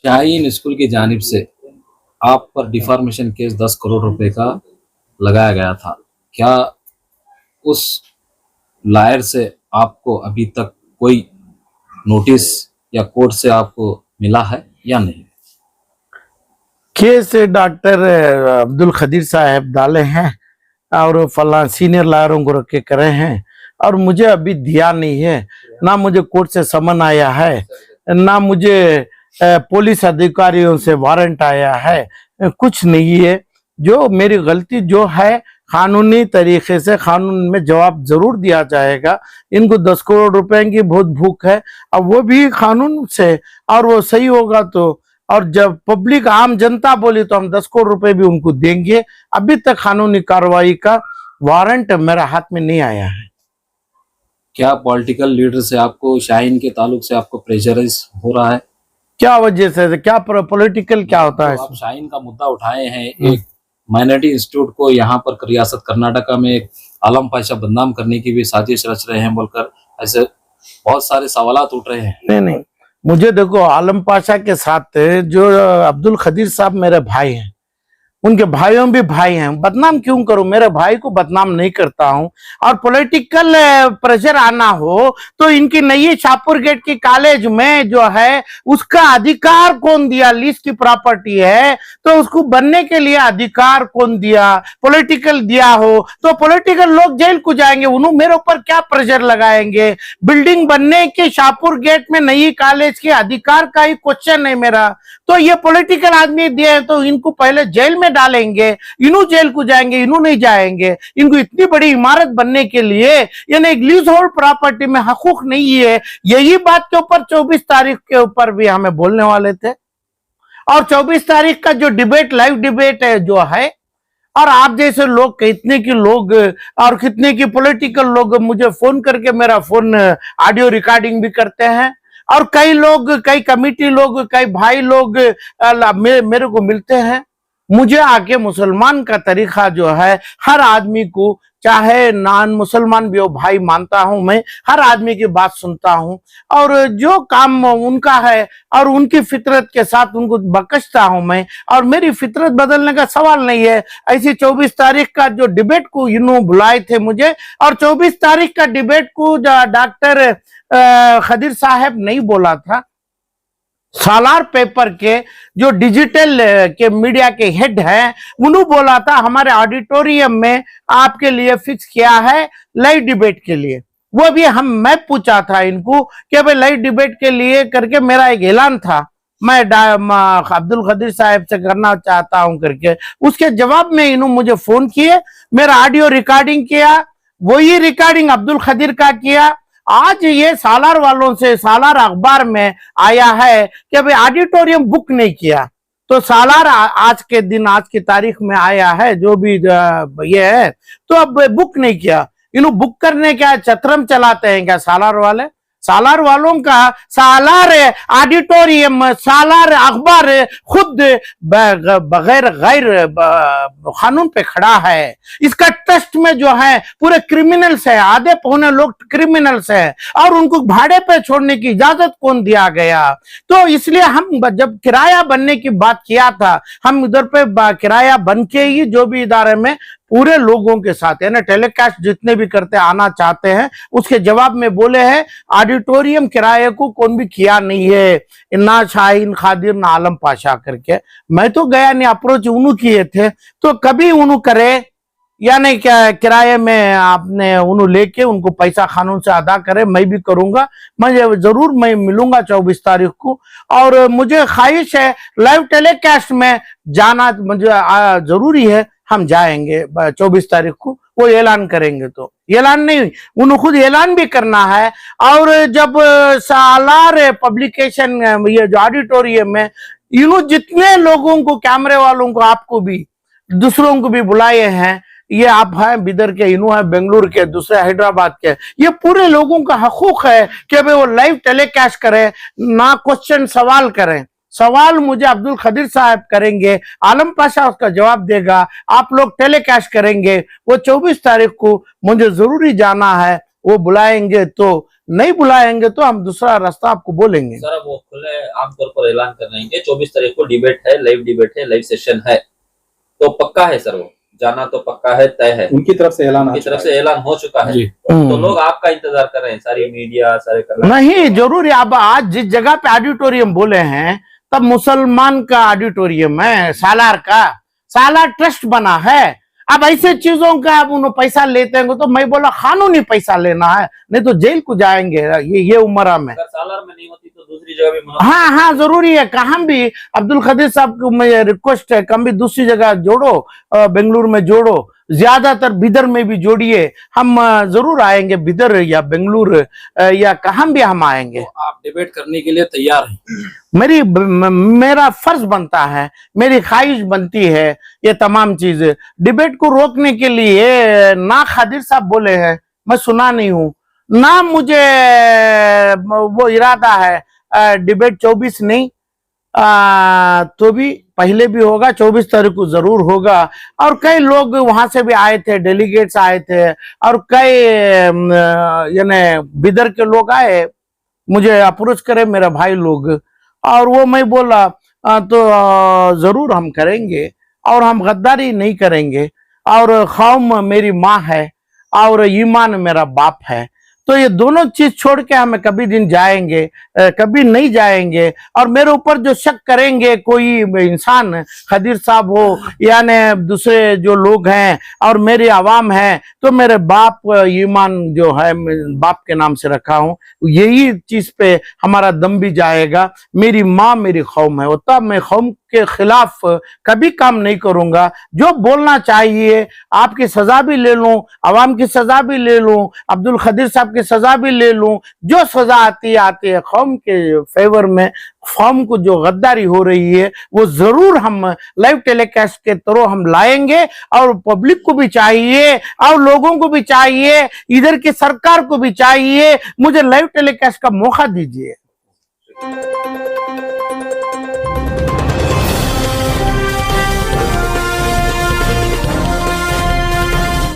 Shaheen school की जानिब से आप पर डिफॉर्मेशन केस 10 करोड़ रुपए का लगाया गया था। क्या उस लायर से आपको अभी तक कोई नोटिस या कोर्ट से आपको मिला है या नहीं? केस डॉक्टर अब्दुल खदीर साहब डाले हैं और फला सीनियर लायरों को रख के करे हैं और मुझे अभी दिया नहीं है। ना मुझे कोर्ट से समन आया है, ना मुझे पुलिस अधिकारियों से वारंट आया है, कुछ नहीं है। जो मेरी गलती जो है कानूनी तरीके से कानून में जवाब जरूर दिया जाएगा। इनको 10 करोड़ रुपए की बहुत भूख है, अब वो भी कानून से, और वो सही होगा तो, और जब पब्लिक आम जनता बोली तो हम 10 करोड़ रुपए भी उनको देंगे। अभी तक कानूनी कार्रवाई का वारंट मेरा हाथ में नहीं आया है। क्या पॉलिटिकल लीडर से आपको शाहीन के ताल्लुक से आपको प्रेशराइज हो रहा है? क्या वजह से, क्या पॉलिटिकल क्या होता है? आप शाहीन का मुद्दा उठाए हैं, एक माइनॉरिटी इंस्टीट्यूट को यहाँ पर रियासत कर्नाटका में एक आलम पाशा बदनाम करने की भी साजिश रच रहे हैं बोलकर ऐसे बहुत सारे सवालात उठ रहे हैं। नहीं, मुझे देखो, आलम पाशा के साथ जो अब्दुल खदीर साहब मेरे भाई हैं, उनके भाइयों भी भाई हैं, बदनाम क्यों करूं? मेरे भाई को बदनाम नहीं करता हूं। और पॉलिटिकल प्रेशर आना हो तो इनकी नई शाहपुर गेट की कॉलेज में जो है उसका अधिकार कौन दिया? लीज की प्रॉपर्टी है तो उसको बनने के लिए अधिकार कौन दिया? पॉलिटिकल दिया हो तो पॉलिटिकल लोग जेल को जाएंगे, उन्होंने मेरे ऊपर क्या प्रेशर लगाएंगे? बिल्डिंग बनने के शाहपुर गेट में नई कॉलेज के अधिकार का ही क्वेश्चन है मेरा। तो ये पॉलिटिकल आदमी दिए तो इनको पहले जेल में डालेंगे, इन्हों जेल को जाएंगे, इन्हों नहीं जाएंगे। इनको इतनी बड़ी इमारत बनने के लिए यानी एक लीज होल्ड प्रॉपर्टी में हकूक नहीं है। यही बात के ऊपर 24 तारीख के ऊपर भी हमें बोलने वाले थे, और 24 तारीख का जो डिबेट, लाइव डिबेट है जो है, और आप जैसे लोग, कितने की लोग और कितने की पॉलिटिकल लोग मुझे फोन करके मेरा फोन ऑडियो रिकॉर्डिंग भी करते हैं, और कई लोग, कई कमेटी लोग, कई भाई लोग मेरे को मिलते हैं। मुझे आके मुसलमान का तरीका जो है, हर आदमी को, चाहे नॉन मुसलमान भी हो, भाई मानता हूं मैं, हर आदमी की बात सुनता हूं और जो काम उनका है और उनकी फितरत के साथ उनको बख्शता हूं मैं, और मेरी फितरत बदलने का सवाल नहीं है। ऐसी 24 तारीख का जो डिबेट को इन्होंने बुलाए थे मुझे, और 24 तारीख का डिबेट को डॉक्टर खदीर साहब नहीं बोला था। सालार पेपर के जो डिजिटल के मीडिया के हेड हैं, उन्होंने बोला था हमारे ऑडिटोरियम में आपके लिए फिक्स किया है लाइव डिबेट के लिए। वो भी मैं पूछा था इनको कि भाई लाइव डिबेट के लिए करके मेरा एक ऐलान था, मैं अब्दुल खदीर साहब से करना चाहता हूं करके। उसके जवाब में इन्होंने मुझे फोन किए, मेरा ऑडियो रिकॉर्डिंग किया, वही रिकॉर्डिंग अब्दुल खदीर का किया। आज ये सालार वालों से, सालार अखबार में आया है कि भाई ऑडिटोरियम बुक नहीं किया, तो सालार आज के दिन, आज की तारीख में आया है जो भी ये है, तो अब बुक नहीं किया। इन्हों बुक करने क्या चतरम चलाते हैं क्या सालार वाले? सालार वालों का सालार ऑडिटोरियम, सालार अखबार खुद बगैर गैर कानून पे खड़ा है। इसका ट्रस्ट में जो है पूरे क्रिमिनल्स है, आधे पौने लोग क्रिमिनल्स है, और उनको भाड़े पे छोड़ने की इजाजत कौन दिया गया? तो इसलिए हम जब किराया बनने की बात किया था, हम उधर पे किराया बन के ही जो भी इदारे में पूरे लोगों के साथ है ना, टेलीकास्ट जितने भी करते आना चाहते हैं, उसके जवाब में बोले हैं ऑडिटोरियम किराए को कौन भी किया नहीं है, ना शाहीन खादिर ना आलम पाशा करके। मैं तो गया नहीं, अप्रोच उन्हों किए थे, तो कभी उन्हों करे या नहीं, क्या किराए में आपने उन्हों लेके उनको पैसा कानून से अदा करे, मैं भी करूंगा। मैं मिलूंगा 24 तारीख को, और मुझे ख्वाहिश है लाइव टेलीकास्ट में जाना मुझे जरूरी है। हम जाएंगे 24 तारीख को, वो ऐलान करेंगे, तो ऐलान नहीं, उन्हें खुद ऐलान भी करना है। और जब सालार पब्लिकेशन, ये जो ऑडिटोरियम में इन्होंने जितने लोगों को, कैमरे वालों को, आपको भी, दूसरों को भी बुलाए हैं, ये आप हैं बिदर के, इन्हों है बेंगलुरु के, दूसरे हैदराबाद के, ये पूरे लोगों का हकूक है कि भाई वो लाइव टेलीकास्ट करें, ना क्वेश्चन सवाल करें। सवाल मुझे अब्दुल खदीर साहब करेंगे, आलम पाशा उसका जवाब देगा, आप लोग टेलीकास्ट करेंगे। वो 24 तारीख को मुझे जरूरी जाना है, वो बुलाएंगे तो नहीं बुलाएंगे तो हम दूसरा रास्ता आपको बोलेंगे। सर वो खुले आमतौर पर ऐलान कर रहे हैं कि 24 तारीख को डिबेट है, लाइव सेशन है, तो पक्का है सर, वो जाना तो पक्का है, तय है, उनकी तरफ से ऐलान उनकी तरफ से ऐलान हो चुका है। जी। तो लोग आपका इंतजार कर रहे हैं, सारी मीडिया, सारे कर रहे हैं। नहीं, जरूर। अब आज जिस जगह पे ऑडिटोरियम बोले हैं तब मुसलमान का ऑडिटोरियम है, सालार का, सालार ट्रस्ट बना है। अब ऐसे चीजों का अब उन्हें पैसा लेते हैं तो मैं बोला कानूनी पैसा लेना है, नहीं तो जेल को जाएंगे ये उम्र में। अगर सालार में नहीं होती तो दूसरी जगह भी मुनाफा। हाँ हाँ, जरूरी है। कहाँ भी अब्दुल खदीर साहब को मैं रिक्वेस्ट है, कम भी दूसरी जगह जोड़ो, बेंगलुरु में जोड़ो, ज्यादातर बिदर में भी जोड़िए। हम जरूर आएंगे, बिदर या बेंगलुरु या कहाँ भी हम आएंगे। तो आप डिबेट करने के लिए तैयार हैं? मेरा फर्ज बनता है, मेरी ख्वाहिश बनती है ये तमाम चीजें। डिबेट को रोकने के लिए ना खदीर साहब बोले हैं, मैं सुना नहीं हूँ, ना मुझे वो इरादा है। डिबेट 24 नहीं, तो भी पहले भी होगा, 24 तारीख को जरूर होगा। और कई लोग वहां से भी आए थे, डेलीगेट्स आए थे, और कई यानी बिदर के लोग आए, मुझे अप्रोच करे मेरे भाई लोग, और वो मैं बोला तो जरूर हम करेंगे, और हम गद्दारी नहीं करेंगे। और कौम मेरी माँ है और ईमान मेरा बाप है, तो ये दोनों चीज छोड़ के हमें कभी दिन जाएंगे, कभी नहीं जाएंगे। और मेरे ऊपर जो शक करेंगे कोई इंसान, खदीर साहब हो यानी दूसरे जो लोग हैं और मेरी आवाम है, तो मेरे बाप ईमान जो है बाप के नाम से रखा हूं, यही चीज पे हमारा दम भी जाएगा। मेरी माँ मेरी कौम है, तब मैं कौम के खिलाफ कभी काम नहीं करूंगा। जो बोलना चाहिए, आपकी सजा भी ले लूं, अवाम की सजा भी ले लूं, अब्दुल खदीर साहब की सजा भी ले लूं, जो सजा आती है कौम के फेवर में। कौम को जो गद्दारी हो रही है वो जरूर हम लाइव टेलीकास्ट के थ्रू हम लाएंगे, और पब्लिक को भी चाहिए और लोगों को भी चाहिए, इधर की सरकार को भी चाहिए, मुझे लाइव टेलीकास्ट का मौका दीजिए।